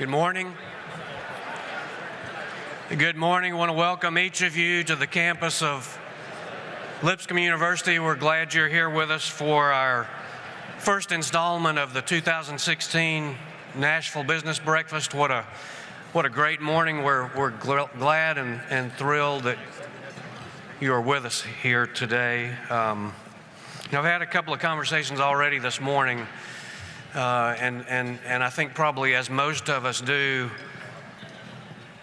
Good morning. Good morning. I want to welcome each of you to the campus of Lipscomb University. We're glad you're here with us for our first installment of the 2016 Nashville Business Breakfast. What a great morning. We're glad and thrilled that you are with us here today. I've had a couple of conversations already this morning, and I think probably as most of us do,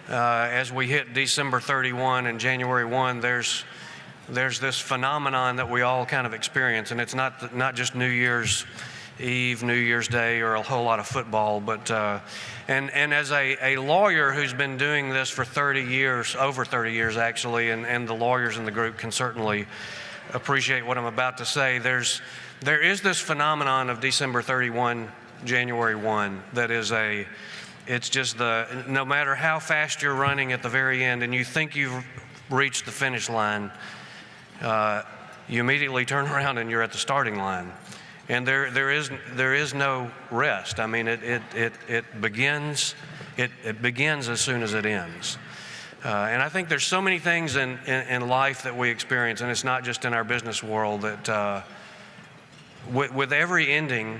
as we hit December 31 and January 1, there's this phenomenon that we all kind of experience, and it's not just New Year's Eve, New Year's Day, or a whole lot of football, but and as a lawyer who's been doing this for 30 years, over 30 years actually, and the lawyers in the group can certainly appreciate what I'm about to say. There is this phenomenon of December 31, January 1 that is it's just no matter how fast you're running at the very end and you think you've reached the finish line, you immediately turn around and you're at the starting line. And there is no rest. I mean, it begins as soon as it ends. And I think there's so many things in life that we experience, and it's not just in our business world, that with every ending,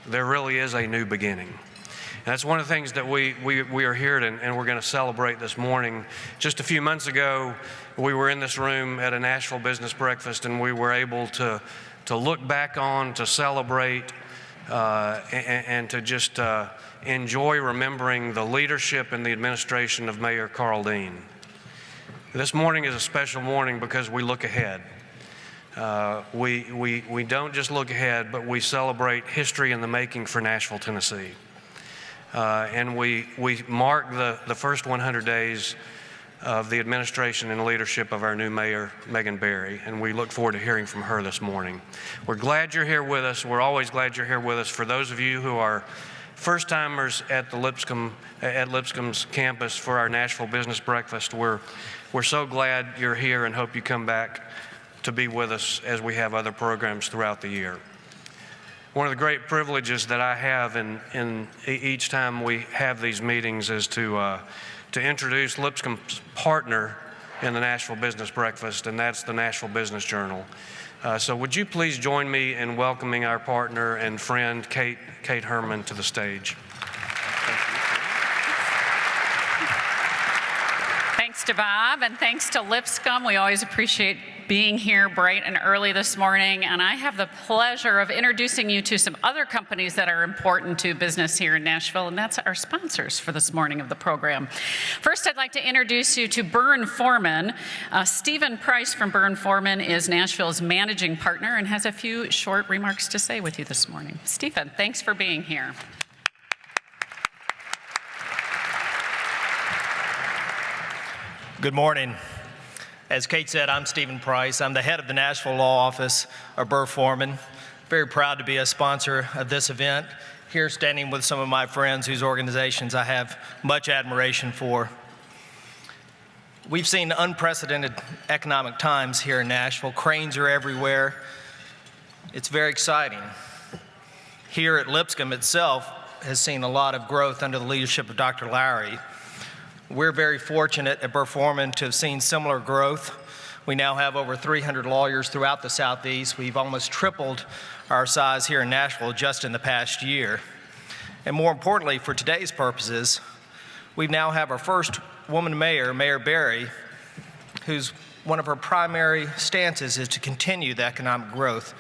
there really is a new beginning. And that's one of the things that we are here and we're going to celebrate this morning. Just a few months ago, we were in this room at a Nashville Business Breakfast, and we were able to look back on, to celebrate, and to just enjoy remembering the leadership and the administration of Mayor Carl Dean. This morning is a special morning because we look ahead. We don't just look ahead, but we celebrate history in the making for Nashville, Tennessee. And we mark the first 100 days of the administration and leadership of our new mayor, Megan Barry, and we look forward to hearing from her this morning. We're glad you're here with us. We're always glad you're here with us. For those of you who are first-timers at Lipscomb's campus for our Nashville Business Breakfast, we're so glad you're here and hope you come back to be with us as we have other programs throughout the year. One of the great privileges that I have in each time we have these meetings is to introduce Lipscomb's partner in the Nashville Business Breakfast, and that's the Nashville Business Journal. So would you please join me in welcoming our partner and friend, Kate Herman, to the stage. Thanks to Bob, and thanks to Lipscomb. We always appreciate being here bright and early this morning, and I have the pleasure of introducing you to some other companies that are important to business here in Nashville, and that's our sponsors for this morning of the program. First, I'd like to introduce you to Byrne Foreman. Stephen Price from Byrne Foreman is Nashville's managing partner and has a few short remarks to say with you this morning. Stephen, thanks for being here. Good morning. As Kate said, I'm Stephen Price. I'm the head of the Nashville Law Office of Byrne Foreman. Very proud to be a sponsor of this event. Here standing with some of my friends whose organizations I have much admiration for. We've seen unprecedented economic times here in Nashville. Cranes are everywhere. It's very exciting. Here at Lipscomb itself has seen a lot of growth under the leadership of Dr. Lowry. We're very fortunate at Byrne Foreman to have seen similar growth. We now have over 300 lawyers throughout the Southeast. We've almost tripled our size here in Nashville just in the past year. And more importantly, for today's purposes, we now have our first woman mayor, Mayor Barry, whose one of her primary stances is to continue the economic growth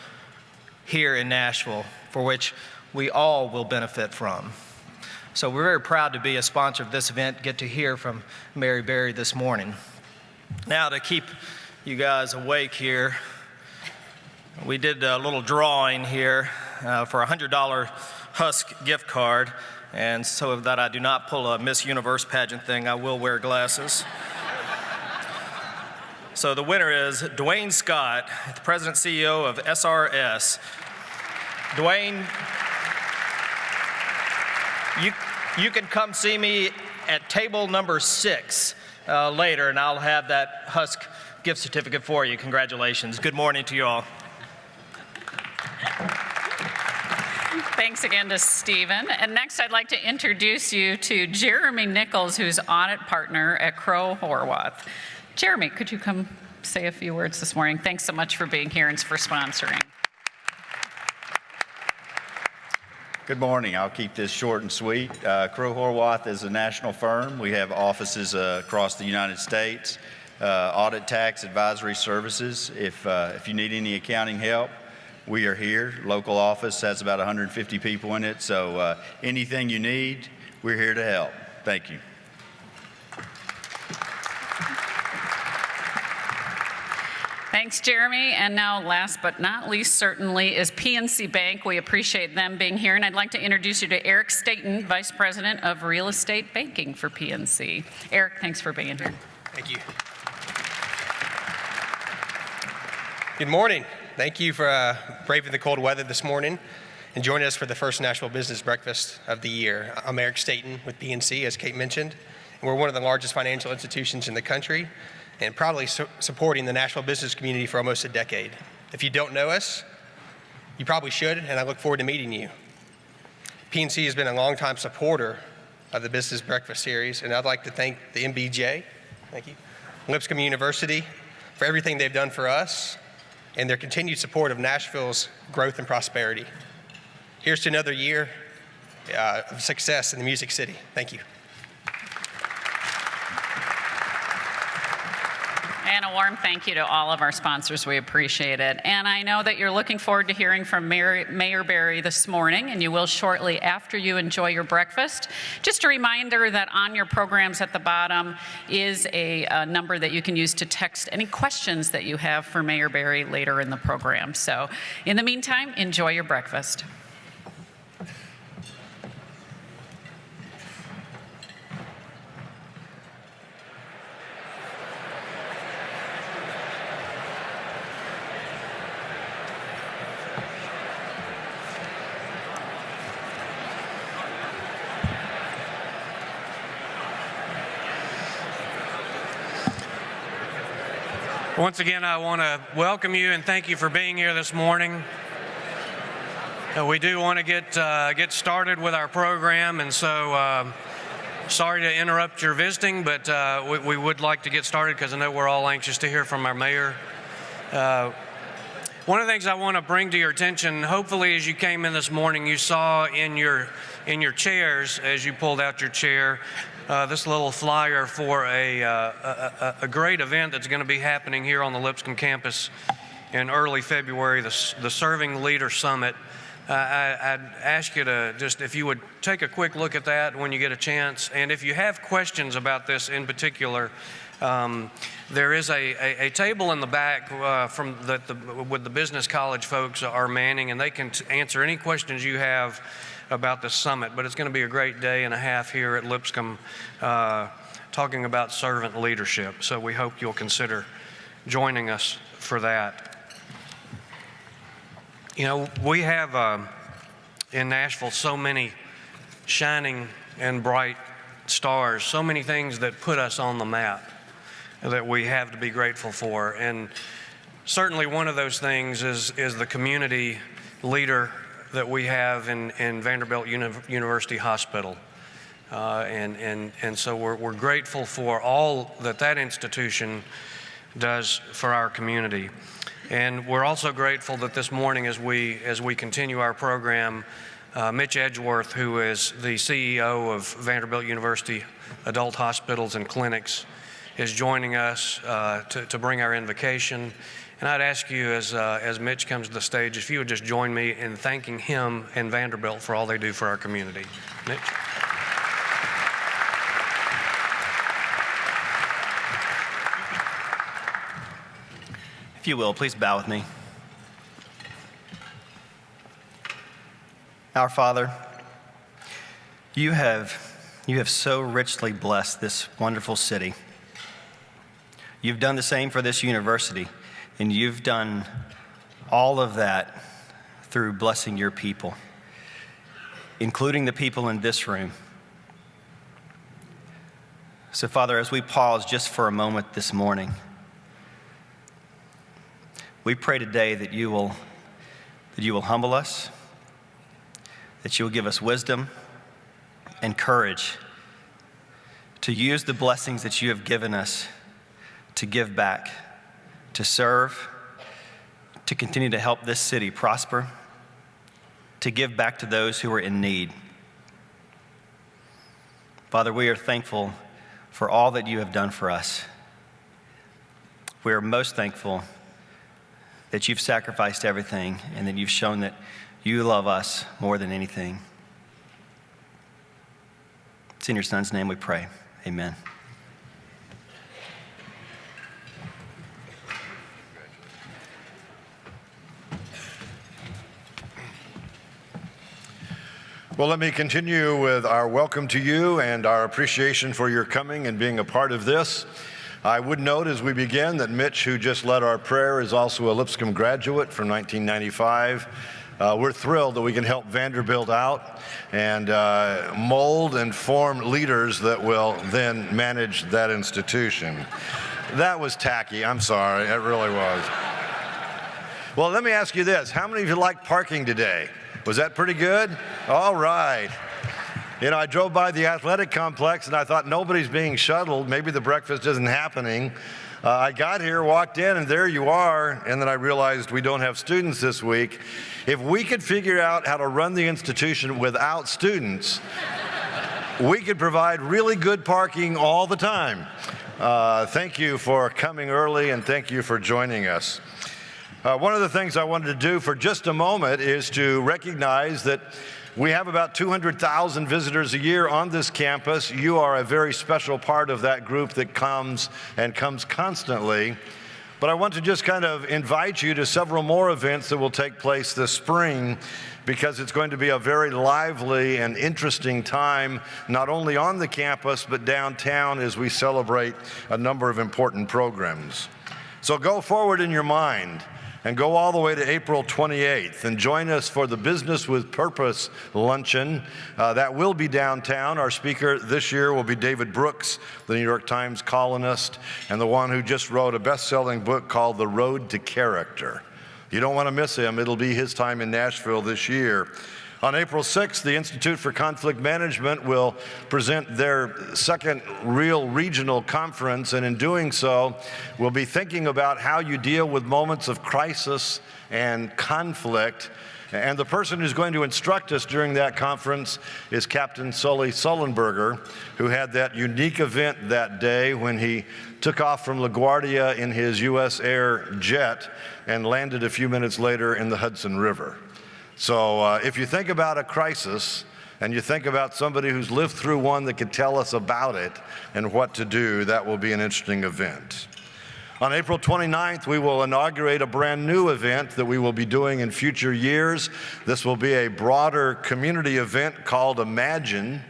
here in Nashville, for which we all will benefit from. So we're very proud to be a sponsor of this event, get to hear from Mary Barry this morning. Now, to keep you guys awake here, we did a little drawing here for a $100 Husk gift card, and so that I do not pull a Miss Universe pageant thing, I will wear glasses. So the winner is Dwayne Scott, the President and CEO of SRS. Dwayne, you can come see me at table number 6 later, and I'll have that Husk gift certificate for you. Congratulations. Good morning to you all. Thanks again to Stephen. And next, I'd like to introduce you to Jeremy Nichols, who's audit partner at Crowe Horwath. Jeremy, could you come say a few words this morning? Thanks so much for being here and for sponsoring. Good morning. I'll keep this short and sweet. Crowe Horwath is a national firm. We have offices across the United States, audit, tax, advisory services. If you need any accounting help, we are here. Local office has about 150 people in it, so anything you need, we're here to help. Thank you. Thanks, Jeremy. And now, last but not least, certainly, is PNC Bank. We appreciate them being here. And I'd like to introduce you to Eric Staten, Vice President of Real Estate Banking for PNC. Eric, thanks for being here. Thank you. Good morning. Thank you for braving the cold weather this morning and joining us for the first Nashville Business Breakfast of the year. I'm Eric Staten with PNC, as Kate mentioned. And we're one of the largest financial institutions in the country and proudly supporting the Nashville business community for almost a decade. If you don't know us, you probably should, and I look forward to meeting you. PNC has been a longtime supporter of the Business Breakfast Series, and I'd like to thank the MBJ, thank you, Lipscomb University for everything they've done for us and their continued support of Nashville's growth and prosperity. Here's to another year of success in the Music City. Thank you. And a warm thank you to all of our sponsors. We appreciate it. And I know that you're looking forward to hearing from Mayor Berry this morning, and you will shortly after you enjoy your breakfast. Just a reminder that on your programs at the bottom is a number that you can use to text any questions that you have for Mayor Berry later in the program. So in the meantime, enjoy your breakfast. Once again, I want to welcome you and thank you for being here this morning. We do want to get started with our program, and so sorry to interrupt your visiting, but we would like to get started because I know we're all anxious to hear from our mayor. One of the things I want to bring to your attention, hopefully as you came in this morning, you saw in your chairs, as you pulled out your chair, this little flyer for a great event that's going to be happening here on the Lipscomb campus in early February, the Serving Leader Summit. I'd ask you to just, if you would take a quick look at that when you get a chance, and if you have questions about this in particular, there is a table in the back with the business college folks are manning, and they can answer any questions you have about the summit. But it's going to be a great day and a half here at Lipscomb talking about servant leadership. So we hope you'll consider joining us for that. You know, we have in Nashville so many shining and bright stars, so many things that put us on the map that we have to be grateful for. And certainly one of those things is the community leader that we have in Vanderbilt University Hospital. And so we're grateful for all that institution does for our community. And we're also grateful that this morning as we continue our program, Mitch Edgeworth, who is the CEO of Vanderbilt University Adult Hospitals and Clinics, is joining us to bring our invocation. And I'd ask you, as Mitch comes to the stage, if you would just join me in thanking him and Vanderbilt for all they do for our community. Mitch? If you will, please bow with me. Our Father, you have so richly blessed this wonderful city. You've done the same for this university, and you've done all of that through blessing your people, including the people in this room. So, Father, as we pause just for a moment this morning, we pray today that you will humble us, that you will give us wisdom and courage to use the blessings that you have given us to give back, to serve, to continue to help this city prosper, to give back to those who are in need. Father, we are thankful for all that you have done for us. We are most thankful that you've sacrificed everything and that you've shown that you love us more than anything. It's in your Son's name we pray. Amen. Well, let me continue with our welcome to you and our appreciation for your coming and being a part of this. I would note as we begin that Mitch, who just led our prayer, is also a Lipscomb graduate from 1995. We're thrilled that we can help Vanderbilt out and mold and form leaders that will then manage that institution. That was tacky. I'm sorry. It really was. Well, let me ask you this. How many of you liked parking today? Was that pretty good? All right. You know, I drove by the athletic complex and I thought nobody's being shuttled. Maybe the breakfast isn't happening. I got here, walked in, and there you are. And then I realized we don't have students this week. If we could figure out how to run the institution without students, we could provide really good parking all the time. Thank you for coming early and thank you for joining us. One of the things I wanted to do for just a moment is to recognize that we have about 200,000 visitors a year on this campus. You are a very special part of that group that comes constantly. But I want to just kind of invite you to several more events that will take place this spring, because it's going to be a very lively and interesting time, not only on the campus, but downtown as we celebrate a number of important programs. So go forward in your mind and go all the way to April 28th and join us for the Business with Purpose luncheon. That will be downtown. Our speaker this year will be David Brooks, the New York Times columnist, and the one who just wrote a best-selling book called The Road to Character. You don't want to miss him. It'll be his time in Nashville this year. On April 6th, the Institute for Conflict Management will present their second real regional conference, and in doing so, we'll be thinking about how you deal with moments of crisis and conflict. And the person who's going to instruct us during that conference is Captain Sully Sullenberger, who had that unique event that day when he took off from LaGuardia in his U.S. Air jet and landed a few minutes later in the Hudson River. So if you think about a crisis and you think about somebody who's lived through one that could tell us about it and what to do, that will be an interesting event. On April 29th, we will inaugurate a brand new event that we will be doing in future years. This will be a broader community event called Imagine.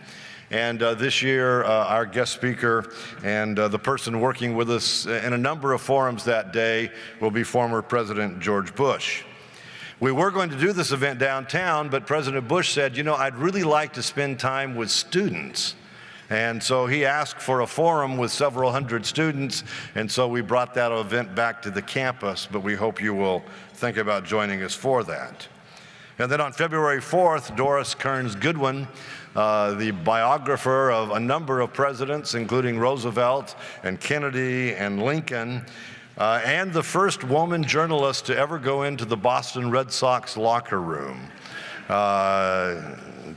And this year, our guest speaker and the person working with us in a number of forums that day will be former President George Bush. We were going to do this event downtown, but President Bush said, you know, I'd really like to spend time with students. And so he asked for a forum with several hundred students, and so we brought that event back to the campus, but we hope you will think about joining us for that. And then on February 4th, Doris Kearns Goodwin, the biographer of a number of presidents, including Roosevelt and Kennedy and Lincoln, and the first woman journalist to ever go into the Boston Red Sox locker room.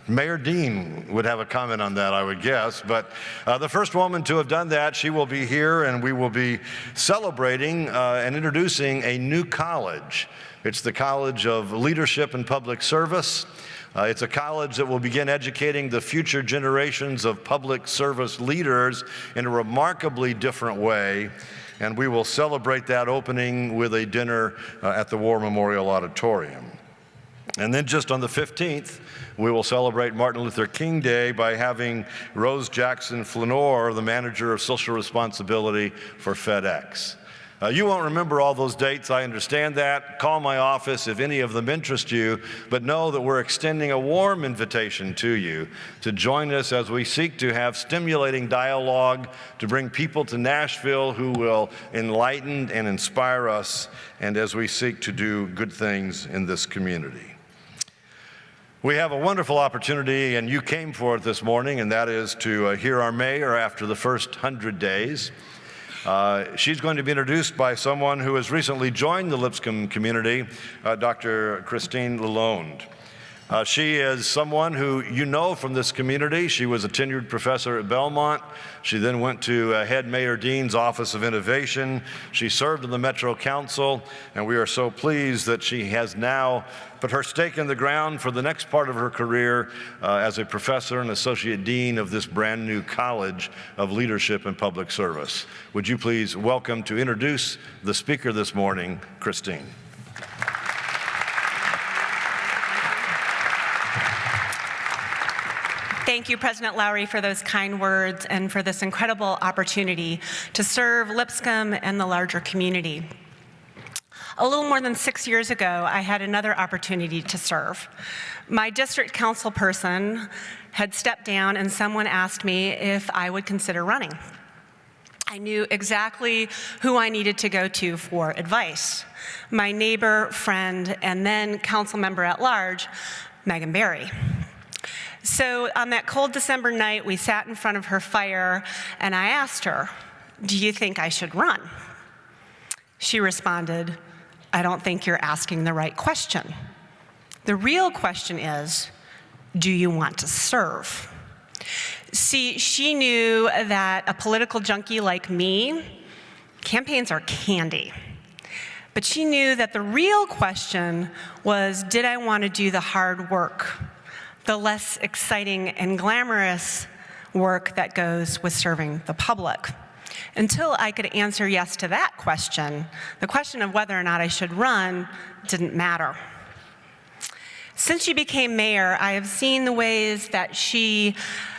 Mayor Dean would have a comment on that, I would guess, but the first woman to have done that, she will be here, and we will be celebrating and introducing a new college. It's the College of Leadership and Public Service. It's a college that will begin educating the future generations of public service leaders in a remarkably different way. And we will celebrate that opening with a dinner at the War Memorial Auditorium. And then just on the 15th, we will celebrate Martin Luther King Day by having Rose Jackson Flanor, the manager of social responsibility for FedEx. You won't remember all those dates, I understand that. Call my office if any of them interest you, but know that we're extending a warm invitation to you to join us as we seek to have stimulating dialogue, to bring people to Nashville who will enlighten and inspire us, and as we seek to do good things in this community. We have a wonderful opportunity, and you came for it this morning, and that is to hear our mayor after the first 100 days. She's going to be introduced by someone who has recently joined the Lipscomb community, Dr. Christine Lalonde. She is someone who you know from this community. She was a tenured professor at Belmont. She then went to head Mayor Dean's Office of Innovation. She served in the Metro Council, and we are so pleased that she has now put her stake in the ground for the next part of her career as a professor and associate dean of this brand new College of Leadership and Public Service. Would you please welcome to introduce the speaker this morning, Christine. Thank you, President Lowry, for those kind words and for this incredible opportunity to serve Lipscomb and the larger community. A little more than 6 years ago, I had another opportunity to serve. My district council person had stepped down, and someone asked me if I would consider running. I knew exactly who I needed to go to for advice. My neighbor, friend, and then council member at large, Megan Barry. So on that cold December night, we sat in front of her fire, and I asked her, "Do you think I should run?" She responded, "I don't think you're asking the right question. The real question is, do you want to serve?" See, she knew that a political junkie like me, campaigns are candy. But she knew that the real question was, did I want to do the hard work, the less exciting and glamorous work that goes with serving the public? Until I could answer yes to that question, the question of whether or not I should run didn't matter. Since she became mayor, I have seen the ways that she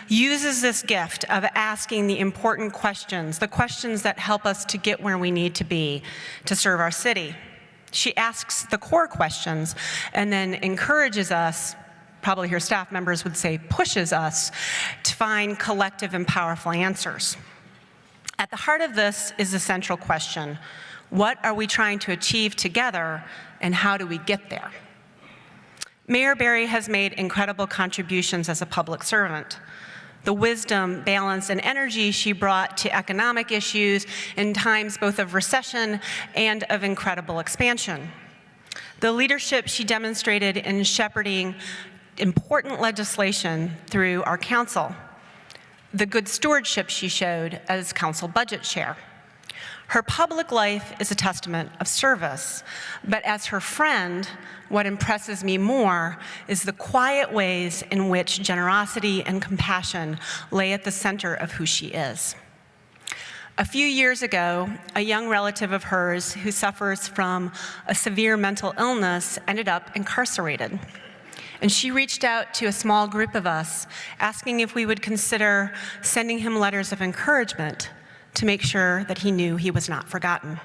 uses this gift of asking the important questions, the questions that help us to get where we need to be to serve our city. She asks the core questions and then encourages us, probably her staff members would say pushes us, to find collective and powerful answers. At the heart of this is the central question: what are we trying to achieve together, and how do we get there? Mayor Barry has made incredible contributions as a public servant. The wisdom, balance, and energy she brought to economic issues in times both of recession and of incredible expansion. The leadership she demonstrated in shepherding important legislation through our council. The good stewardship she showed as council budget chair. Her public life is a testament of service, but as her friend, what impresses me more is the quiet ways in which generosity and compassion lay at the center of who she is. A few years ago, a young relative of hers who suffers from a severe mental illness ended up incarcerated. And she reached out to a small group of us, asking if we would consider sending him letters of encouragement to make sure that he knew he was not forgotten.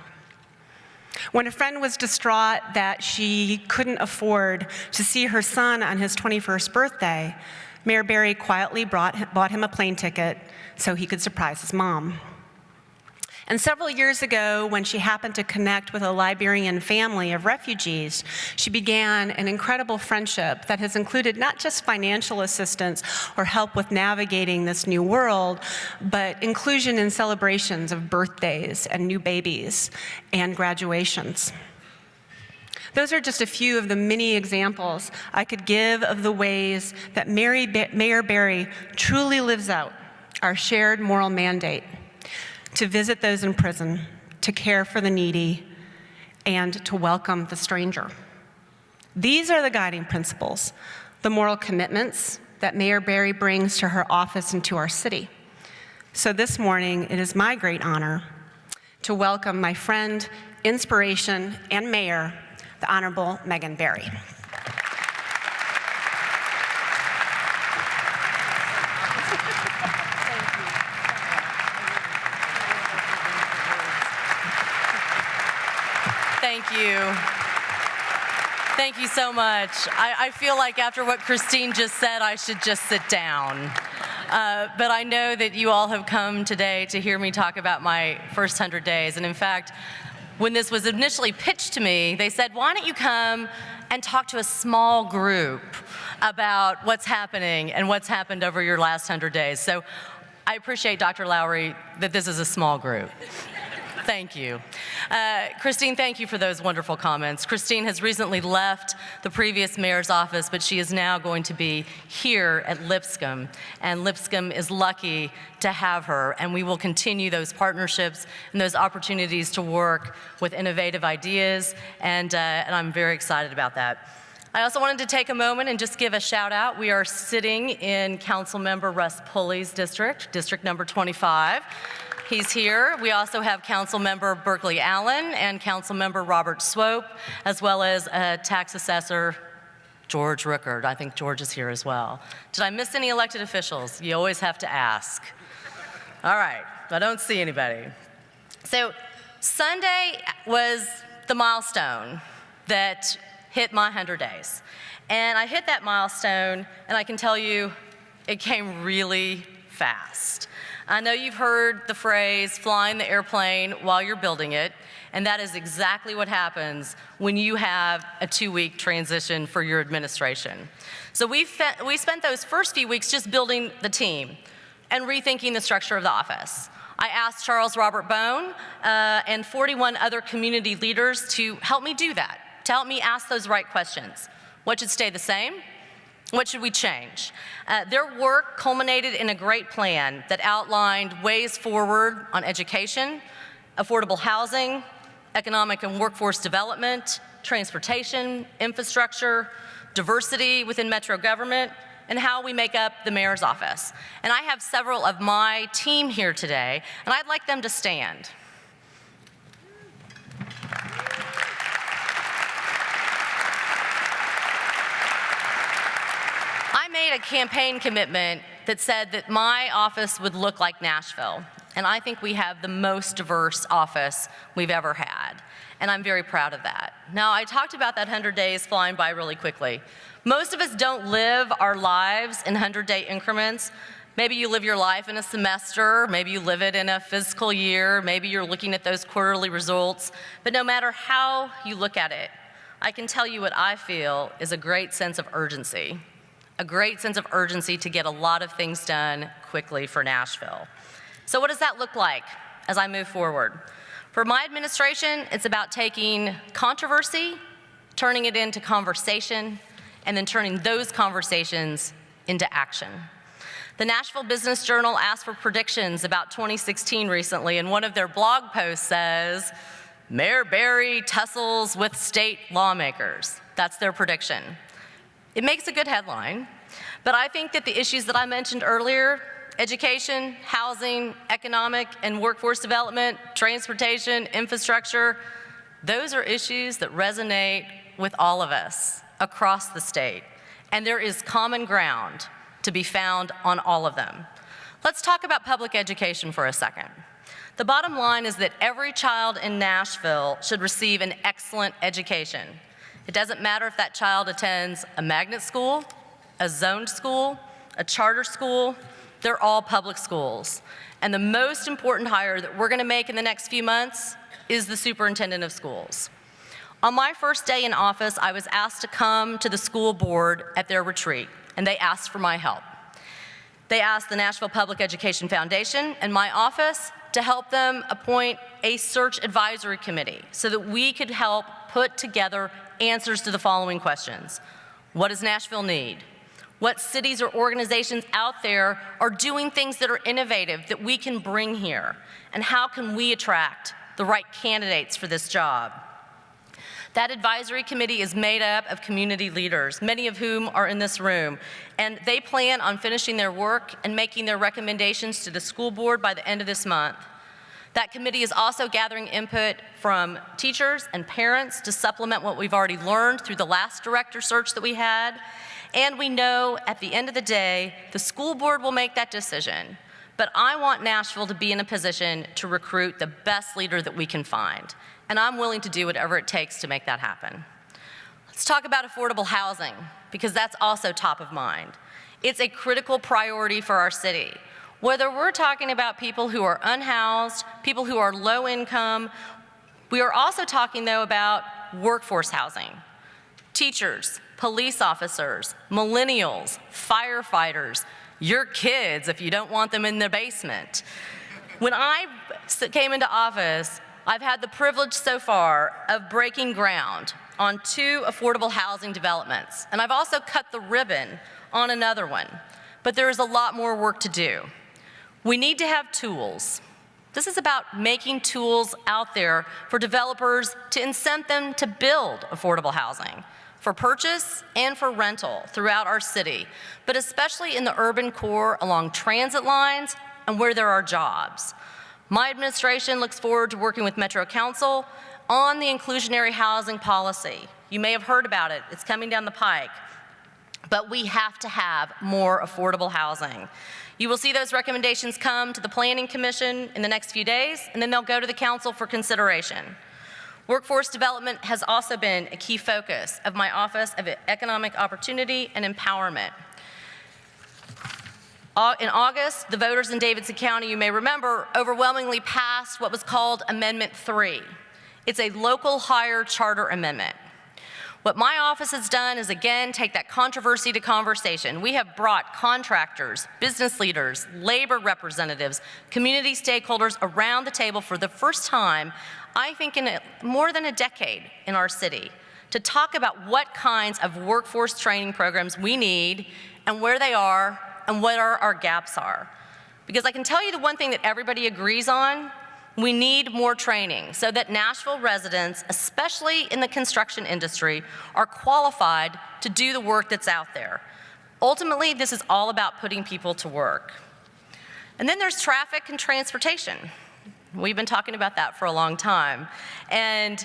When a friend was distraught that she couldn't afford to see her son on his 21st birthday, Mayor Barry quietly bought him a plane ticket so he could surprise his mom. And several years ago, when she happened to connect with a Liberian family of refugees, she began an incredible friendship that has included not just financial assistance or help with navigating this new world, but inclusion in celebrations of birthdays and new babies and graduations. Those are just a few of the many examples I could give of the ways that Mayor Barry truly lives out our shared moral mandate: to visit those in prison, to care for the needy, and to welcome the stranger. These are the guiding principles, the moral commitments that Mayor Barry brings to her office and to our city. So this morning, it is my great honor to welcome my friend, inspiration, and mayor, the Honorable Megan Barry. Thank you. Thank you so much. I feel like after what Christine just said, I should just sit down. But I know that you all have come today to hear me talk about my first 100 days. And in fact, when this was initially pitched to me, they said, why don't you come and talk to a small group about what's happening and what's happened over your last 100 days. So I appreciate, Dr. Lowry, that this is a small group. Thank you. Christine, thank you for those wonderful comments. Christine has recently left the previous mayor's office, but she is now going to be here at Lipscomb, and Lipscomb is lucky to have her, and we will continue those partnerships and those opportunities to work with innovative ideas, and I'm very excited about that. I also wanted to take a moment and just give a shout out. We are sitting in Councilmember Russ Pulley's district, district number 25. He's here. We also have Councilmember Berkeley Allen and Councilmember Robert Swope, as well as Tax Assessor George Rickard. I think George is here as well. Did I miss any elected officials? You always have to ask. All right, I don't see anybody. So Sunday was the milestone that hit my 100 days. And I hit that milestone, and I can tell you, it came really fast. I know you've heard the phrase, flying the airplane while you're building it, and that is exactly what happens when you have a 2-week transition for your administration. So we spent those first few weeks just building the team and rethinking the structure of the office. I asked Charles Robert Bone and 41 other community leaders to help me do that, to help me ask those right questions. What should stay the same? What should we change? Their work culminated in a great plan that outlined ways forward on education, affordable housing, economic and workforce development, transportation, infrastructure, diversity within metro government, and how we make up the mayor's office. And I have several of my team here today, and I'd like them to stand. I made a campaign commitment that said that my office would look like Nashville, and I think we have the most diverse office we've ever had, and I'm very proud of that. Now, I talked about that 100 days flying by really quickly. Most of us don't live our lives in 100-day increments. Maybe you live your life in a semester, maybe you live it in a fiscal year, maybe you're looking at those quarterly results, but no matter how you look at it, I can tell you what I feel is a great sense of urgency. A great sense of urgency to get a lot of things done quickly for Nashville. So what does that look like as I move forward? For my administration, it's about taking controversy, turning it into conversation, and then turning those conversations into action. The Nashville Business Journal asked for predictions about 2016 recently, and one of their blog posts says, Mayor Barry tussles with state lawmakers. That's their prediction. It makes a good headline, but I think that the issues that I mentioned earlier, education, housing, economic and workforce development, transportation, infrastructure, those are issues that resonate with all of us across the state, and there is common ground to be found on all of them. Let's talk about public education for a second. The bottom line is that every child in Nashville should receive an excellent education. It doesn't matter if that child attends a magnet school, a zoned school, a charter school, they're all public schools. And the most important hire that we're gonna make in the next few months is the superintendent of schools. On my first day in office, I was asked to come to the school board at their retreat, and they asked for my help. They asked the Nashville Public Education Foundation and my office to help them appoint a search advisory committee so that we could help put together answers to the following questions. What does Nashville need? What cities or organizations out there are doing things that are innovative that we can bring here? And how can we attract the right candidates for this job? That advisory committee is made up of community leaders, many of whom are in this room, and they plan on finishing their work and making their recommendations to the school board by the end of this month. That committee is also gathering input from teachers and parents to supplement what we've already learned through the last director search that we had. And we know at the end of the day, the school board will make that decision. But I want Nashville to be in a position to recruit the best leader that we can find. And I'm willing to do whatever it takes to make that happen. Let's talk about affordable housing, because that's also top of mind. It's a critical priority for our city. Whether we're talking about people who are unhoused, people who are low income, We are also talking, though, about workforce housing. Teachers, police officers, millennials, firefighters, your kids if you don't want them in the basement. When I came into office, I've had the privilege so far of breaking ground on 2 affordable housing developments, and I've also cut the ribbon on another one. But there is a lot more work to do. We need to have tools. This is about making tools out there for developers to incent them to build affordable housing for purchase and for rental throughout our city, but especially in the urban core along transit lines and where there are jobs. My administration looks forward to working with Metro Council on the inclusionary housing policy. You may have heard about it. It's coming down the pike. But we have to have more affordable housing. You will see those recommendations come to the Planning Commission in the next few days, and then they'll go to the Council for consideration. Workforce development has also been a key focus of my Office of Economic Opportunity and Empowerment. In August, the voters in Davidson County, you may remember, overwhelmingly passed what was called Amendment 3. It's a local hire charter amendment. What my office has done is, again, take that controversy to conversation. We have brought contractors, business leaders, labor representatives, community stakeholders around the table for the first time, I think in more than a decade in our city, to talk about what kinds of workforce training programs we need and where they are and what our gaps are. Because I can tell you the one thing that everybody agrees on, we need more training so that Nashville residents, especially in the construction industry, are qualified to do the work that's out there. Ultimately, this is all about putting people to work. And then there's traffic and transportation. We've been talking about that for a long time. And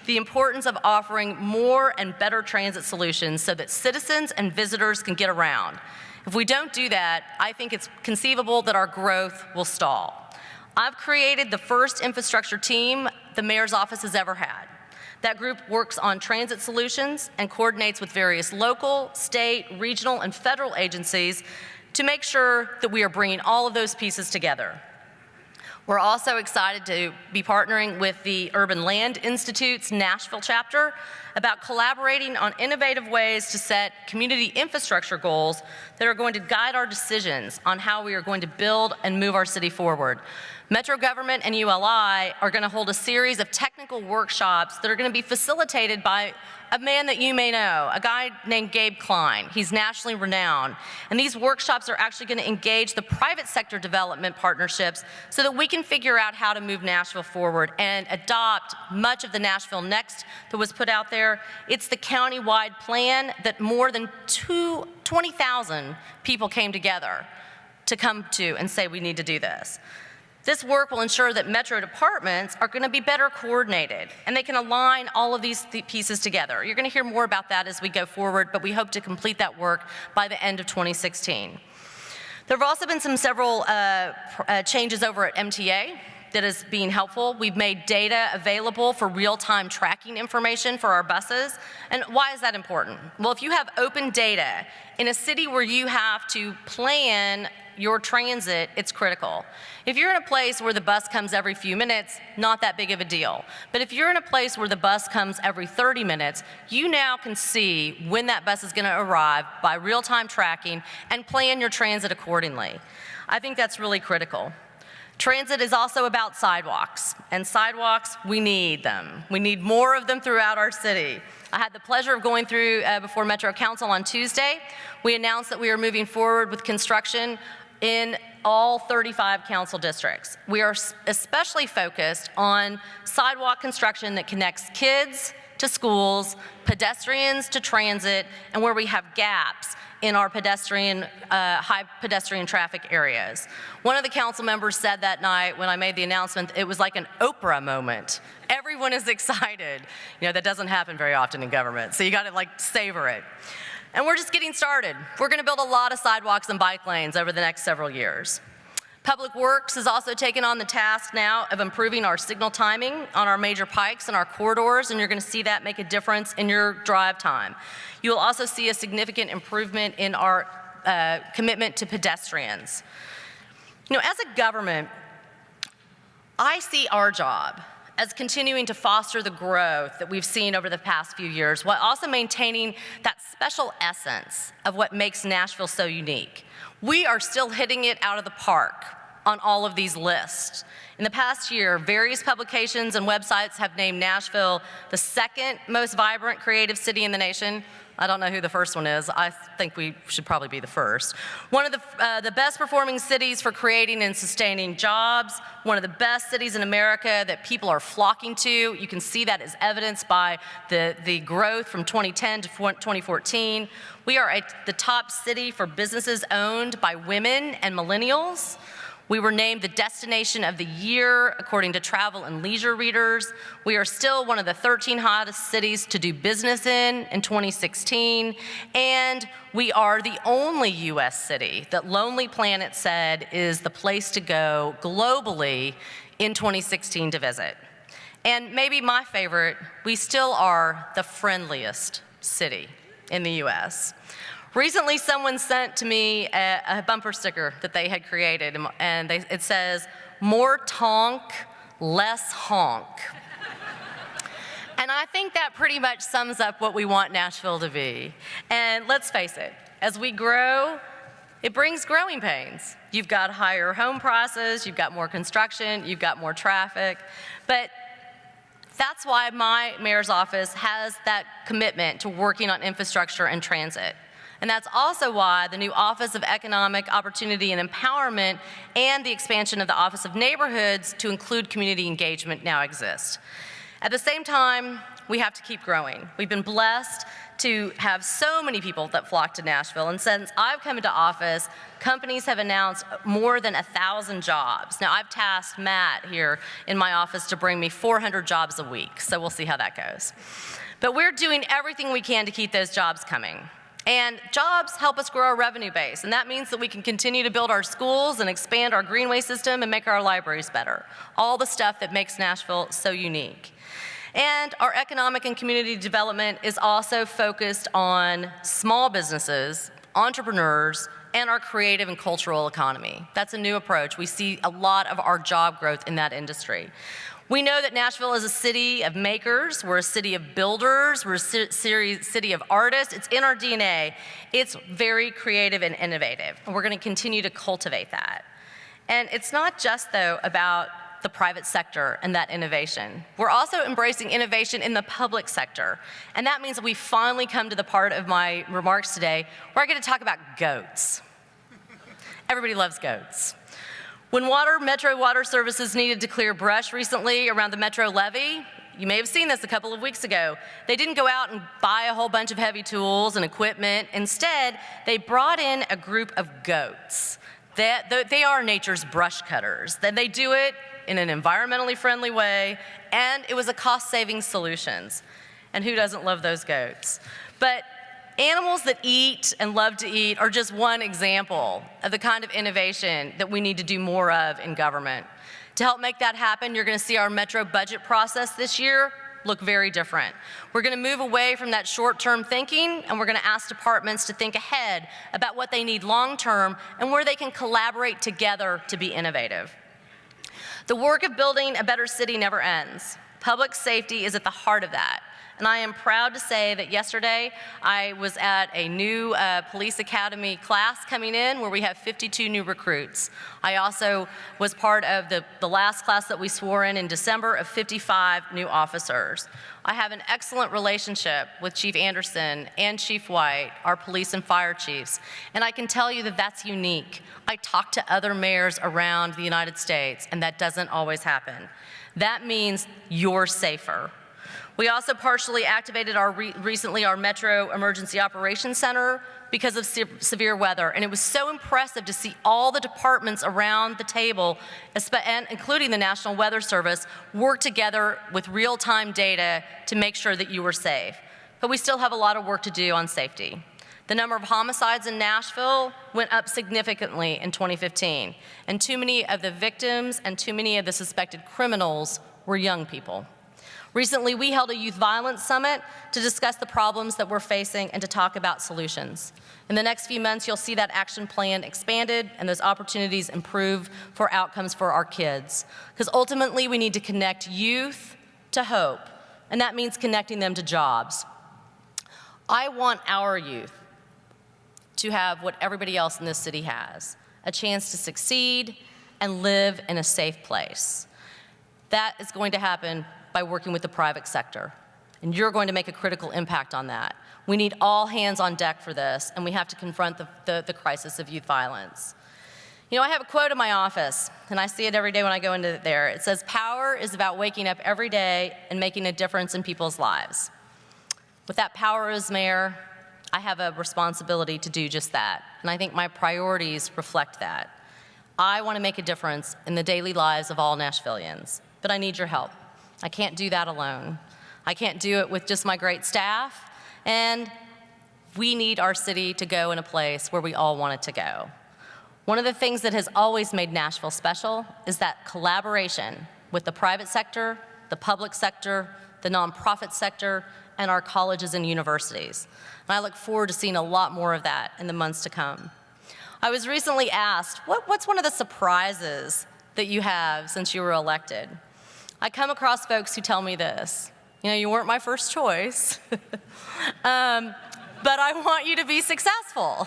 the importance of offering more and better transit solutions so that citizens and visitors can get around. If we don't do that, I think it's conceivable that our growth will stall. I've created the first infrastructure team the mayor's office has ever had. That group works on transit solutions and coordinates with various local, state, regional, and federal agencies to make sure that we are bringing all of those pieces together. We're also excited to be partnering with the Urban Land Institute's Nashville chapter about collaborating on innovative ways to set community infrastructure goals that are going to guide our decisions on how we are going to build and move our city forward. Metro government and ULI are going to hold a series of technical workshops that are going to be facilitated by a man that you may know, a guy named Gabe Klein. He's nationally renowned. And these workshops are actually going to engage the private sector development partnerships so that we can figure out how to move Nashville forward and adopt much of the Nashville Next that was put out there. It's the county-wide plan that more than 20,000 people came together to come to and say we need to do this. This work will ensure that Metro departments are going to be better coordinated and they can align all of these pieces together. You're going to hear more about that as we go forward, but we hope to complete that work by the end of 2016. There have also been several changes over at MTA that is being helpful. We've made data available for real-time tracking information for our buses. And why is that important? Well, if you have open data in a city where you have to plan your transit, it's critical. If you're in a place where the bus comes every few minutes, not that big of a deal. But if you're in a place where the bus comes every 30 minutes, you now can see when that bus is going to arrive by real-time tracking and plan your transit accordingly. I think that's really critical. Transit is also about sidewalks, and sidewalks, we need them. We need more of them throughout our city. I had the pleasure of going through before Metro Council on Tuesday. We announced that we are moving forward with construction in all 35 council districts. We are especially focused on sidewalk construction that connects kids to schools, pedestrians to transit, and where we have gaps in our high pedestrian traffic areas. One of the council members said that night when I made the announcement, it was like an Oprah moment. Everyone is excited. You know, that doesn't happen very often in government, so you gotta savor it. And we're just getting started. We're gonna build a lot of sidewalks and bike lanes over the next several years. Public Works has also taken on the task now of improving our signal timing on our major pikes and our corridors, and you're gonna see that make a difference in your drive time. You will also see a significant improvement in our commitment to pedestrians. You know, as a government, I see our job as continuing to foster the growth that we've seen over the past few years, while also maintaining that special essence of what makes Nashville so unique. We are still hitting it out of the park on all of these lists. In the past year, various publications and websites have named Nashville the second most vibrant creative city in the nation. I don't know who the first one is. I think we should probably be the first. One of the best performing cities for creating and sustaining jobs. One of the best cities in America that people are flocking to. You can see that as evidenced by the growth from 2010 to 2014. We are the top city for businesses owned by women and millennials. We were named the Destination of the Year according to Travel and Leisure readers. We are still one of the 13 hottest cities to do business in 2016. And we are the only US city that Lonely Planet said is the place to go globally in 2016 to visit. And maybe my favorite, we still are the friendliest city in the US. Recently, someone sent to me a bumper sticker that they had created, and it says, "More tonk, less honk." And I think that pretty much sums up what we want Nashville to be. And let's face it, as we grow, it brings growing pains. You've got higher home prices, you've got more construction, you've got more traffic, but that's why my mayor's office has that commitment to working on infrastructure and transit. And that's also why the new Office of Economic Opportunity and Empowerment and the expansion of the Office of Neighborhoods to include community engagement now exists. At the same time, we have to keep growing. We've been blessed to have so many people that flock to Nashville, and since I've come into office, companies have announced more than 1,000 jobs. Now, I've tasked Matt here in my office to bring me 400 jobs a week, so we'll see how that goes. But we're doing everything we can to keep those jobs coming. And jobs help us grow our revenue base, and that means that we can continue to build our schools and expand our greenway system and make our libraries better. All the stuff that makes Nashville so unique. And our economic and community development is also focused on small businesses, entrepreneurs, and our creative and cultural economy. That's a new approach. We see a lot of our job growth in that industry. We know that Nashville is a city of makers, we're a city of builders, we're a city of artists. It's in our DNA. It's very creative and innovative, and we're gonna continue to cultivate that. And it's not just, though, about the private sector and that innovation. We're also embracing innovation in the public sector, and that means that we finally come to the part of my remarks today where I get to talk about goats. Everybody loves goats. When Metro Water Services needed to clear brush recently around the Metro levee, you may have seen this a couple of weeks ago, they didn't go out and buy a whole bunch of heavy tools and equipment. Instead, they brought in a group of goats. They are nature's brush cutters. Then they do it in an environmentally friendly way, and it was a cost-saving solutions. And who doesn't love those goats? But animals that eat and love to eat are just one example of the kind of innovation that we need to do more of in government. To help make that happen, you're going to see our Metro budget process this year look very different. We're going to move away from that short-term thinking, and we're going to ask departments to think ahead about what they need long-term and where they can collaborate together to be innovative. The work of building a better city never ends. Public safety is at the heart of that. And I am proud to say that yesterday I was at a new police academy class coming in where we have 52 new recruits. I also was part of the last class that we swore in December of 55 new officers. I have an excellent relationship with Chief Anderson and Chief White, our police and fire chiefs, and I can tell you that that's unique. I talk to other mayors around the United States, and that doesn't always happen. That means you're safer. We also partially activated recently our Metro Emergency Operations Center because of severe weather, and it was so impressive to see all the departments around the table, and including the National Weather Service, work together with real-time data to make sure that you were safe. But we still have a lot of work to do on safety. The number of homicides in Nashville went up significantly in 2015, and too many of the victims and too many of the suspected criminals were young people. Recently, we held a youth violence summit to discuss the problems that we're facing and to talk about solutions. In the next few months, you'll see that action plan expanded and those opportunities improve for outcomes for our kids. Because ultimately, we need to connect youth to hope, and that means connecting them to jobs. I want our youth to have what everybody else in this city has, a chance to succeed and live in a safe place. That is going to happen by working with the private sector, and you're going to make a critical impact on that. We need all hands on deck for this, and we have to confront the crisis of youth violence. You know, I have a quote in my office, and I see it every day when I go into there. It says, "Power is about waking up every day and making a difference in people's lives." With that power as mayor, I have a responsibility to do just that, and I think my priorities reflect that. I want to make a difference in the daily lives of all Nashvillians, but I need your help. I can't do that alone. I can't do it with just my great staff, and we need our city to go in a place where we all want it to go. One of the things that has always made Nashville special is that collaboration with the private sector, the public sector, the nonprofit sector, and our colleges and universities. And I look forward to seeing a lot more of that in the months to come. I was recently asked, what's one of the surprises that you have since you were elected? I come across folks who tell me this. You know, you weren't my first choice, but I want you to be successful.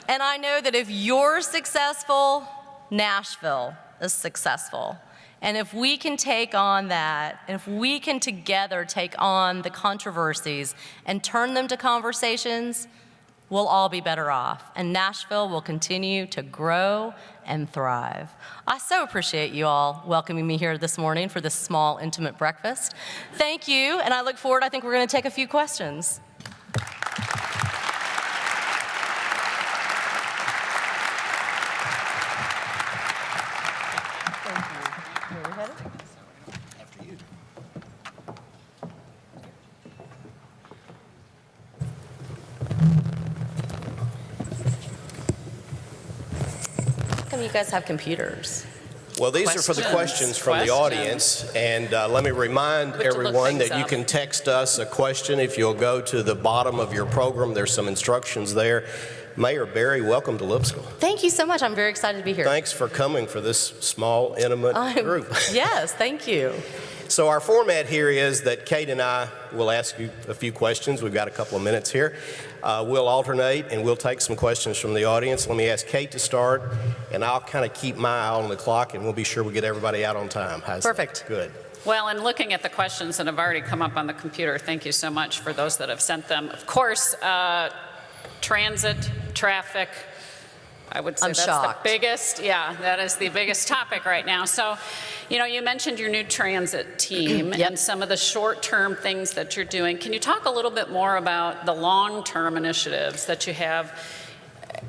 And I know that if you're successful, Nashville is successful. And if we can take on that, and if we can together take on the controversies and turn them to conversations, we'll all be better off. And Nashville will continue to grow and thrive. I so appreciate you all welcoming me here this morning for this small, intimate breakfast. Thank you, and I look forward. I think we're going to take a few questions. You guys have computers. Well, these are for the questions from the audience, and let me remind everyone that you can text us a question if you'll go to the bottom of your program. There's some instructions there. Mayor Berry, welcome to Lipscomb. Thank you so much. I'm very excited to be here. Thanks for coming for this small, intimate group. Yes, thank you. So our format here is that Kate and I will ask you a few questions. We've got a couple of minutes here. We'll alternate, and we'll take some questions from the audience. Let me ask Kate to start, and I'll kind of keep my eye on the clock, and we'll be sure we get everybody out on time. How's Perfect. That? Good. Well, in looking at the questions that have already come up on the computer, thank you so much for those that have sent them. Of course, transit, traffic, I would say I'm that's shocked. the biggest, that is the biggest topic right now. So, you know, you mentioned your new transit team Yep. and some of the short-term things that you're doing. Can you talk a little bit more about the long-term initiatives that you have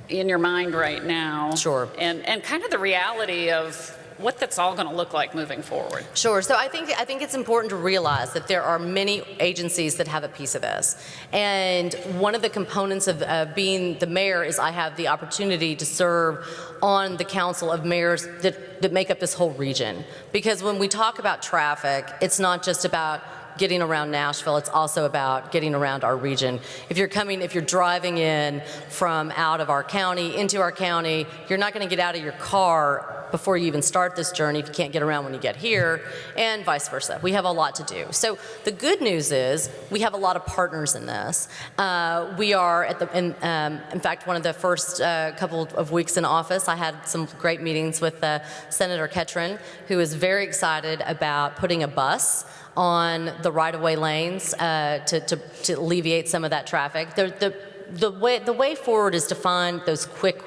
in your mind right now? Sure. And kind of the reality of what that's all going to look like moving forward. Sure. So I think it's important to realize that there are many agencies that have a piece of this. And one of the components of being the mayor is I have the opportunity to serve on the council of mayors that make up this whole region. Because when we talk about traffic, it's not just about getting around Nashville, it's also about getting around our region. If you're driving in from out of our county into our county, you're not going to get out of your car before you even start this journey if you can't get around when you get here, and vice versa. We have a lot to do. So the good news is we have a lot of partners in this. We are in fact, one of the first couple of weeks in office, I had some great meetings with Senator Ketron, who is very excited about putting a bus on the right-of-way lanes to alleviate some of that traffic. The way forward is to find those quick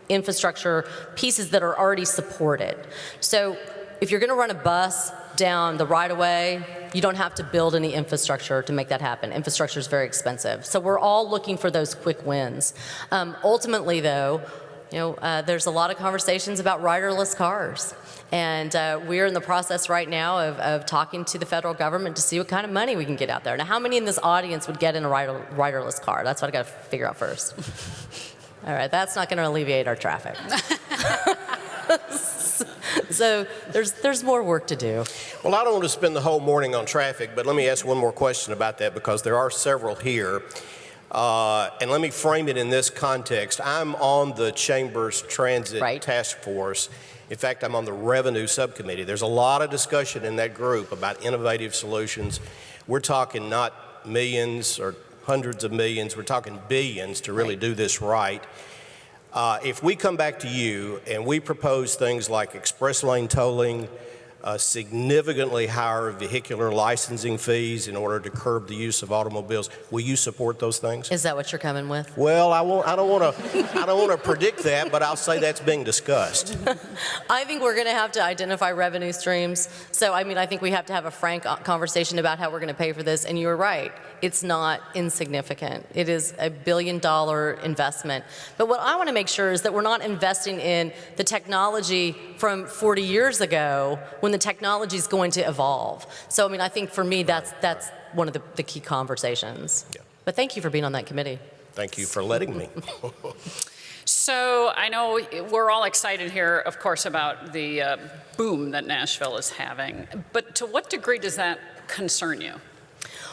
infrastructure pieces that are already supported. So if you're going to run a bus down the right-of-way, you don't have to build any infrastructure to make that happen. Infrastructure is very expensive. So we're all looking for those quick wins. Ultimately, though, there's a lot of conversations about riderless cars. And we're in the process right now of talking to the federal government to see what kind of money we can get out there. Now, how many in this audience would get in a riderless car? That's what I got to figure out first. All right, that's not going to alleviate our traffic. So there's more work to do. Well, I don't want to spend the whole morning on traffic, but let me ask one more question about that because there are several here. And let me frame it in this context. I'm on the Chamber's Transit Task Force. In fact, I'm on the Revenue Subcommittee. There's a lot of discussion in that group about innovative solutions. We're talking not millions or hundreds of millions, we're talking billions to really do this right. If we come back to you and we propose things like express lane tolling, significantly higher vehicular licensing fees in order to curb the use of automobiles, will you support those things? Is that what you're coming with? Well, I don't want to predict that, but I'll say that's being discussed. I think we're going to have to identify revenue streams. So, I mean, I think we have to have a frank conversation about how we're going to pay for this. And you're right, it's not insignificant. It is a $1 billion investment. But what I want to make sure is that we're not investing in the technology from 40 years ago when the technology is going to evolve. So, I mean, I think for me, that's one of the key conversations. Yeah. But thank you for being on that committee. Thank you for letting me. So I know we're all excited here, of course, about the boom that Nashville is having. But to what degree does that concern you?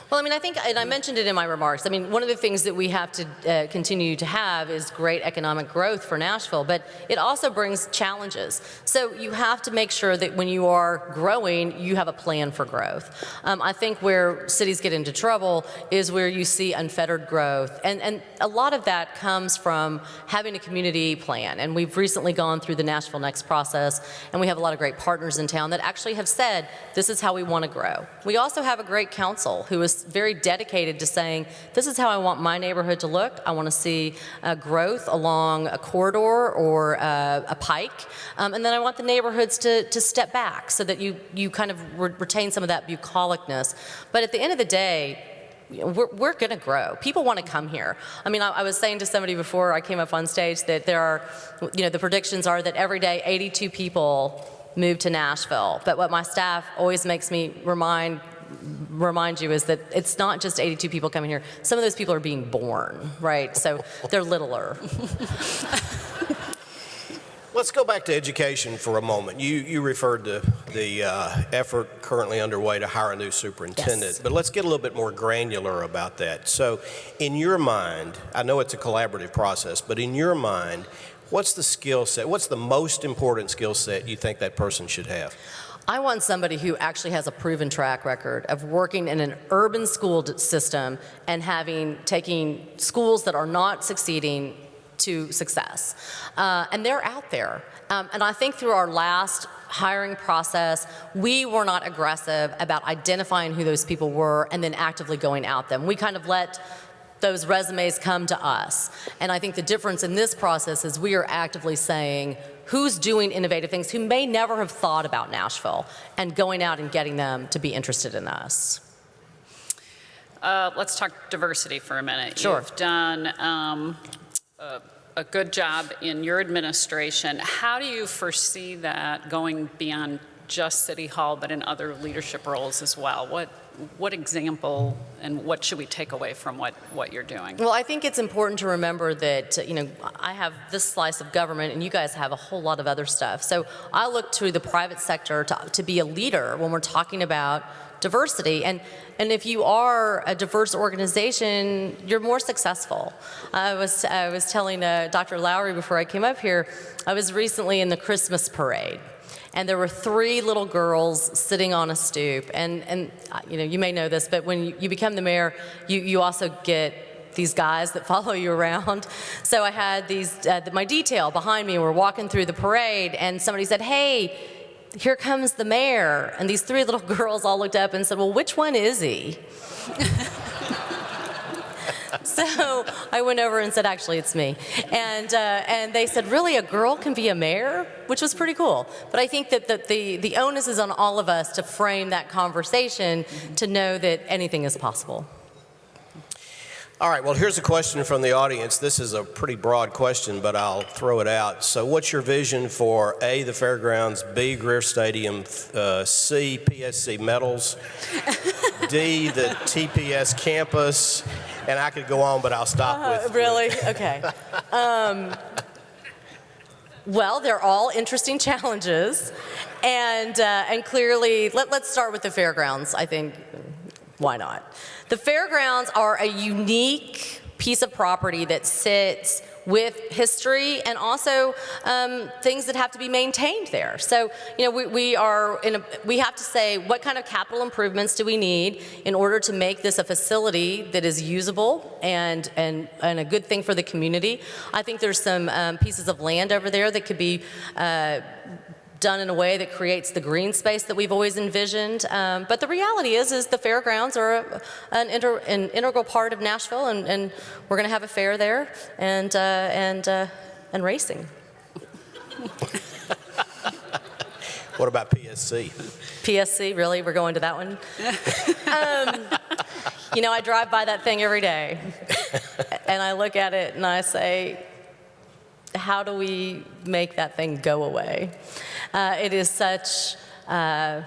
Well, I mean, I think, and I mentioned it in my remarks, I mean, one of the things that we have to continue to have is great economic growth for Nashville, but it also brings challenges. So you have to make sure that when you are growing, you have a plan for growth. I think where cities get into trouble is where you see unfettered growth, and a lot of that comes from having a community plan, and we've recently gone through the Nashville Next process, and we have a lot of great partners in town that actually have said, this is how we want to grow. We also have a great council who is very dedicated to saying, this is how I want my neighborhood to look. I want to see growth along a corridor or a pike. And then I want the neighborhoods to step back so that you kind of retain some of that bucolicness. But at the end of the day, we're going to grow. People want to come here. I mean, I was saying to somebody before I came up on stage that there are, the predictions are that every day 82 people move to Nashville. But what my staff always makes me remind you is that it's not just 82 people coming here. Some of those people are being born, right? So they're littler. Let's go back to education for a moment. You referred to the effort currently underway to hire a new superintendent, yes. But let's get a little bit more granular about that. So in your mind, I know it's a collaborative process, but in your mind, what's the skill set, what's the most important skill set you think that person should have? I want somebody who actually has a proven track record of working in an urban school system and taking schools that are not succeeding to success. And they're out there. And I think through our last hiring process, we were not aggressive about identifying who those people were and then actively going out them. We kind of let those resumes come to us. And I think the difference in this process is we are actively saying who's doing innovative things, who may never have thought about Nashville, and going out and getting them to be interested in us. Let's talk diversity for a minute. Sure. You've done a good job in your administration. How do you foresee that going beyond just City Hall, but in other leadership roles as well? What example and what should we take away from what you're doing? Well, I think it's important to remember that, I have this slice of government and you guys have a whole lot of other stuff. So I look to the private sector to be a leader when we're talking about diversity. And if you are a diverse organization, you're more successful. I was telling Dr. Lowry before I came up here, I was recently in the Christmas parade. And there were 3 little girls sitting on a stoop. And you may know this, but when you become the mayor, you also get these guys that follow you around. So I had my detail behind me, and we're walking through the parade, and somebody said, hey, here comes the mayor. And these 3 little girls all looked up and said, well, which one is he? So I went over and said, actually, it's me. And they said, really, a girl can be a mayor? Which was pretty cool. But I think that the onus is on all of us to frame that conversation to know that anything is possible. All right, well, here's a question from the audience. This is a pretty broad question, but I'll throw it out. So what's your vision for A, the fairgrounds, B, Greer Stadium, C, PSC medals, D, the TPS campus, and I could go on, but I'll stop with... Really? Okay. Well, they're all interesting challenges, and clearly, let's start with the fairgrounds. I think, why not? The fairgrounds are a unique piece of property that sits with history and also things that have to be maintained there. So, we have to say, what kind of capital improvements do we need in order to make this a facility that is usable and a good thing for the community? I think there's some pieces of land over there that could be done in a way that creates the green space that we've always envisioned. But the reality is the fairgrounds are an integral part of Nashville, and we're going to have a fair there and racing. What about PSC? PSC, really? We're going to that one? I drive by that thing every day, and I look at it and I say, how do we make that thing go away? It is such, thank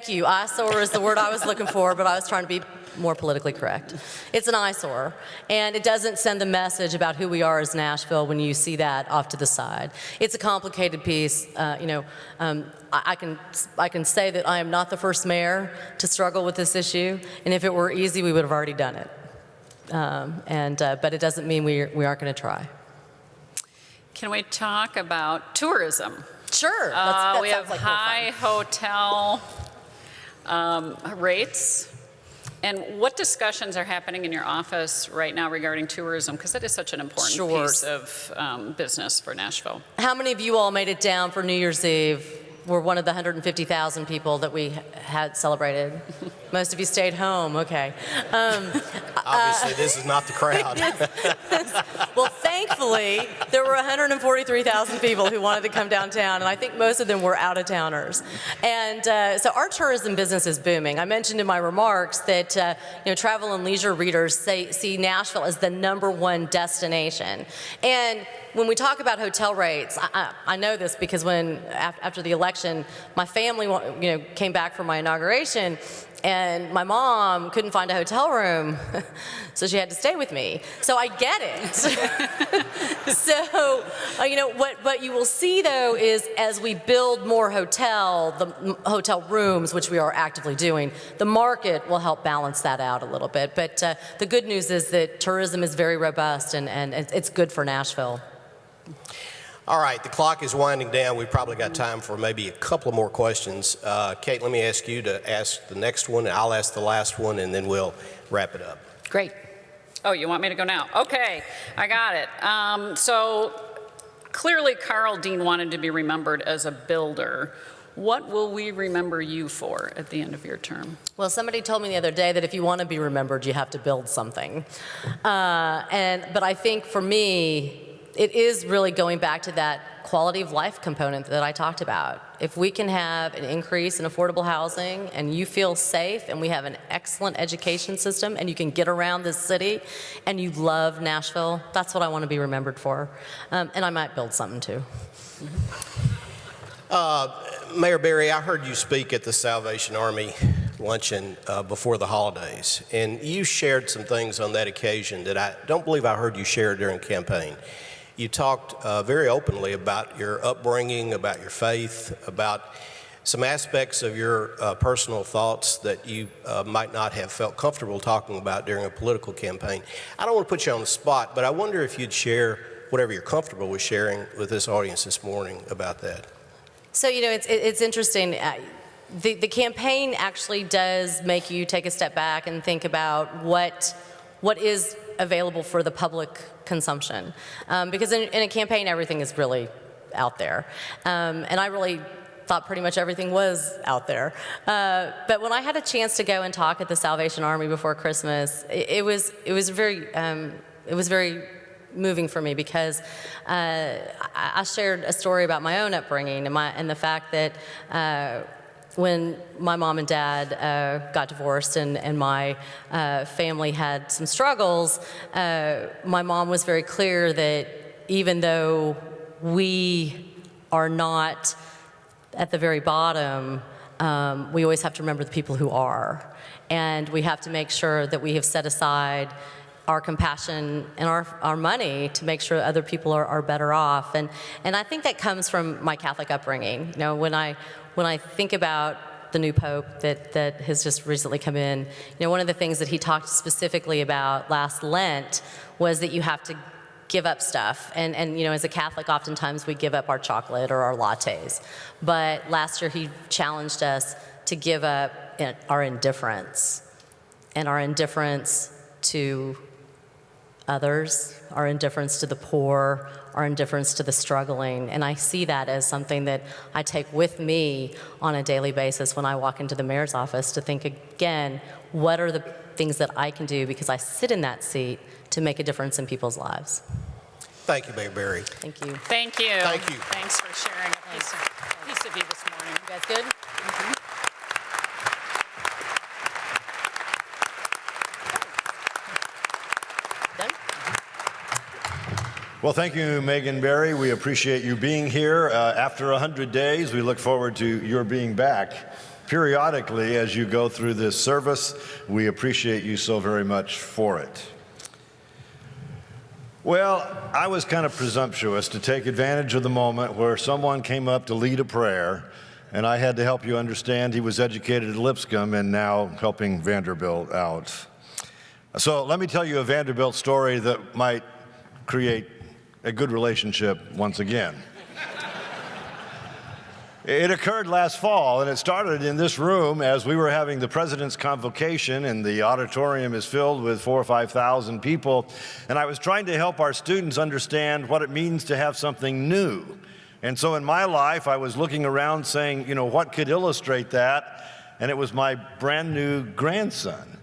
you. Eyesore is the word I was looking for, but I was trying to be more politically correct. It's an eyesore, and it doesn't send the message about who we are as Nashville when you see that off to the side. It's a complicated piece. I can say that I am not the first mayor to struggle with this issue, and if it were easy, we would have already done it. But it doesn't mean we aren't going to try. Can we talk about tourism? Sure. We have high hotel rates. And what discussions are happening in your office right now regarding tourism? Because that is such an important piece of business for Nashville. How many of you all made it down for New Year's Eve? We're one of the 150,000 people that we had celebrated. Most of you stayed home, okay. Obviously, this is not the crowd. Well, thankfully, there were 143,000 people who wanted to come downtown, and I think most of them were out-of-towners. And so our tourism business is booming. I mentioned in my remarks that travel and leisure readers see Nashville as the #1 destination. And when we talk about hotel rates, I know this because after the election, my family came back from my inauguration, and my mom couldn't find a hotel room, so she had to stay with me. So I get it. So, what you will see, though, is as we build more hotel rooms, which we are actively doing, the market will help balance that out a little bit. But the good news is that tourism is very robust, and it's good for Nashville. All right, the clock is winding down. We've probably got time for maybe a couple of more questions. Kate, let me ask you to ask the next one, and I'll ask the last one, and then we'll wrap it up. Great. Oh, you want me to go now? Okay, I got it. So clearly Carl Dean wanted to be remembered as a builder. What will we remember you for at the end of your term? Well, somebody told me the other day that if you want to be remembered, you have to build something. But I think for me, it is really going back to that quality of life component that I talked about. If we can have an increase in affordable housing and you feel safe and we have an excellent education system and you can get around this city and you love Nashville, that's what I want to be remembered for. And I might build something too. Mayor Berry, I heard you speak at the Salvation Army luncheon before the holidays, and you shared some things on that occasion that I don't believe I heard you share during campaign. You talked very openly about your upbringing, about your faith, about some aspects of your personal thoughts that you might not have felt comfortable talking about during a political campaign. I don't want to put you on the spot, but I wonder if you'd share whatever you're comfortable with sharing with this audience this morning about that. So, it's interesting. The campaign actually does make you take a step back and think about what is available for the public consumption. Because in a campaign, everything is really out there. And I really thought pretty much everything was out there. But when I had a chance to go and talk at the Salvation Army before Christmas, it was very moving for me because I shared a story about my own upbringing and the fact that when my mom and dad got divorced and my family had some struggles, my mom was very clear that even though we are not at the very bottom, we always have to remember the people who are. And we have to make sure that we have set aside our compassion and our money to make sure other people are better off. And I think that comes from my Catholic upbringing. You know, when I think about the new Pope that has just recently come in, you know, one of the things that he talked specifically about last Lent was that you have to give up stuff. And you know, as a Catholic, oftentimes we give up our chocolate or our lattes. But last year he challenged us to give up our indifference, and our indifference to others, our indifference to the poor, our indifference to the struggling. And I see that as something that I take with me on a daily basis when I walk into the mayor's office to think again, what are the things that I can do, because I sit in that seat, to make a difference in people's lives. Thank you, Mayor Berry. Thank you. Thank you. Thank you. Thanks for sharing a piece of you this morning. You guys good? Done? Well, thank you, Megan Berry. We appreciate you being here. After 100 days, we look forward to your being back periodically as you go through this service. We appreciate you so very much for it. Well, I was kind of presumptuous to take advantage of the moment where someone came up to lead a prayer, and I had to help you understand he was educated at Lipscomb and now helping Vanderbilt out. So let me tell you a Vanderbilt story that might create a good relationship once again. It occurred last fall, and it started in this room as we were having the President's Convocation, and the auditorium is filled with 4,000 or 5,000 people. And I was trying to help our students understand what it means to have something new. And so in my life, I was looking around saying, you know, what could illustrate that? And it was my brand new grandson.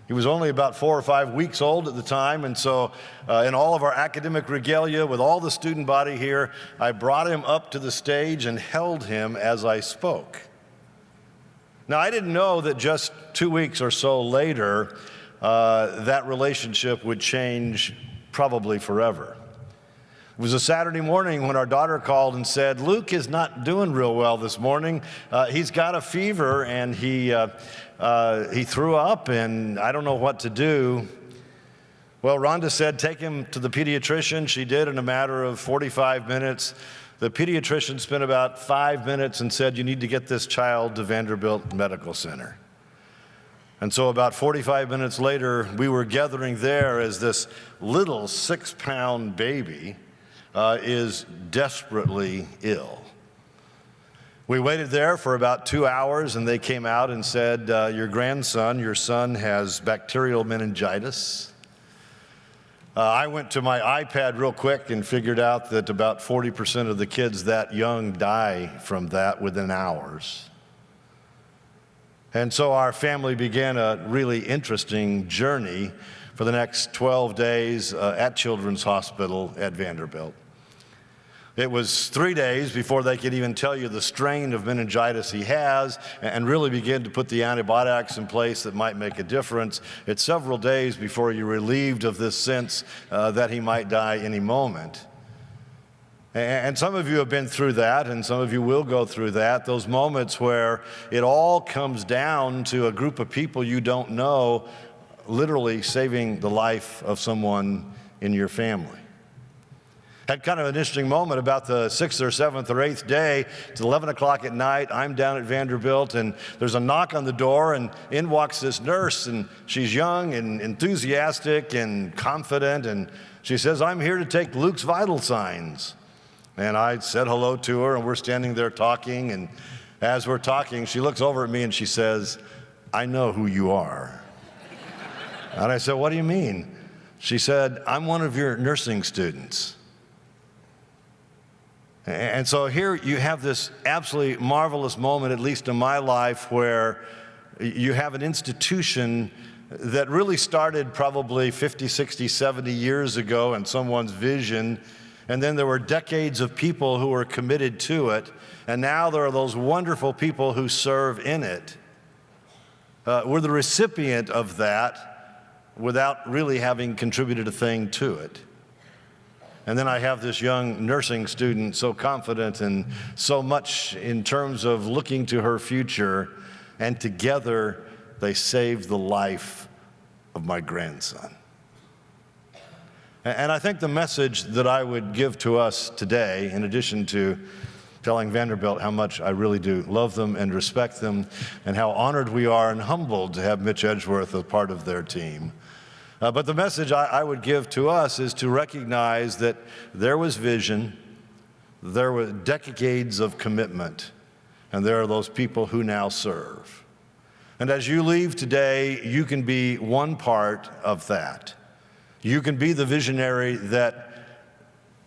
He was only about 4 or 5 weeks old at the time, and so in all of our academic regalia with all the student body here, I brought him up to the stage and held him as I spoke. Now, I didn't know that just 2 weeks or so later, that relationship would change probably forever. It was a Saturday morning when our daughter called and said, Luke is not doing real well this morning. He's got a fever, and he threw up, and I don't know what to do. Well, Rhonda said, take him to the pediatrician. She did in a matter of 45 minutes. The pediatrician spent about 5 minutes and said, you need to get this child to Vanderbilt Medical Center. And so about 45 minutes later, we were gathering there as this little 6-pound baby is desperately ill. We waited there for about 2 hours, and they came out and said, your son has bacterial meningitis. I went to my iPad real quick and figured out that about 40% of the kids that young die from that within hours. And so our family began a really interesting journey for the next 12 days at Children's Hospital at Vanderbilt. It was 3 days before they could even tell you the strain of meningitis he has and really begin to put the antibiotics in place that might make a difference. It's several days before you're relieved of this sense that he might die any moment. And some of you have been through that, and some of you will go through that, those moments where it all comes down to a group of people you don't know literally saving the life of someone in your family. Had kind of an interesting moment about the 6th or 7th or 8th day. It's 11 o'clock at night. I'm down at Vanderbilt, and there's a knock on the door, and in walks this nurse, and she's young and enthusiastic and confident, and she says, I'm here to take Luke's vital signs. And I said hello to her, and we're standing there talking, and as we're talking, she looks over at me and she says, I know who you are. And I said, what do you mean? She said, I'm one of your nursing students. And so here you have this absolutely marvelous moment, at least in my life, where you have an institution that really started probably 50, 60, 70 years ago in someone's vision, and then there were decades of people who were committed to it, and now there are those wonderful people who serve in it. We're the recipient of that without really having contributed a thing to it. And then I have this young nursing student so confident and so much in terms of looking to her future, and together they saved the life of my grandson. And I think the message that I would give to us today, in addition to telling Vanderbilt how much I really do love them and respect them, and how honored we are and humbled to have Mitch Edgeworth as part of their team. But the message I would give to us is to recognize that there was vision, there were decades of commitment, and there are those people who now serve. And as you leave today, you can be one part of that. You can be the visionary that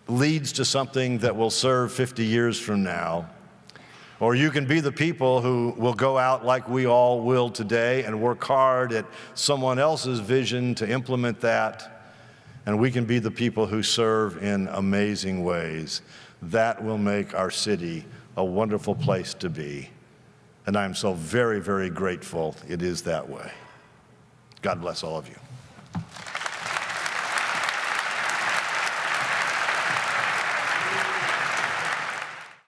leads to something that will serve 50 years from now. Or you can be the people who will go out like we all will today and work hard at someone else's vision to implement that. And we can be the people who serve in amazing ways. That will make our city a wonderful place to be. And I am so very, very grateful it is that way. God bless all of you.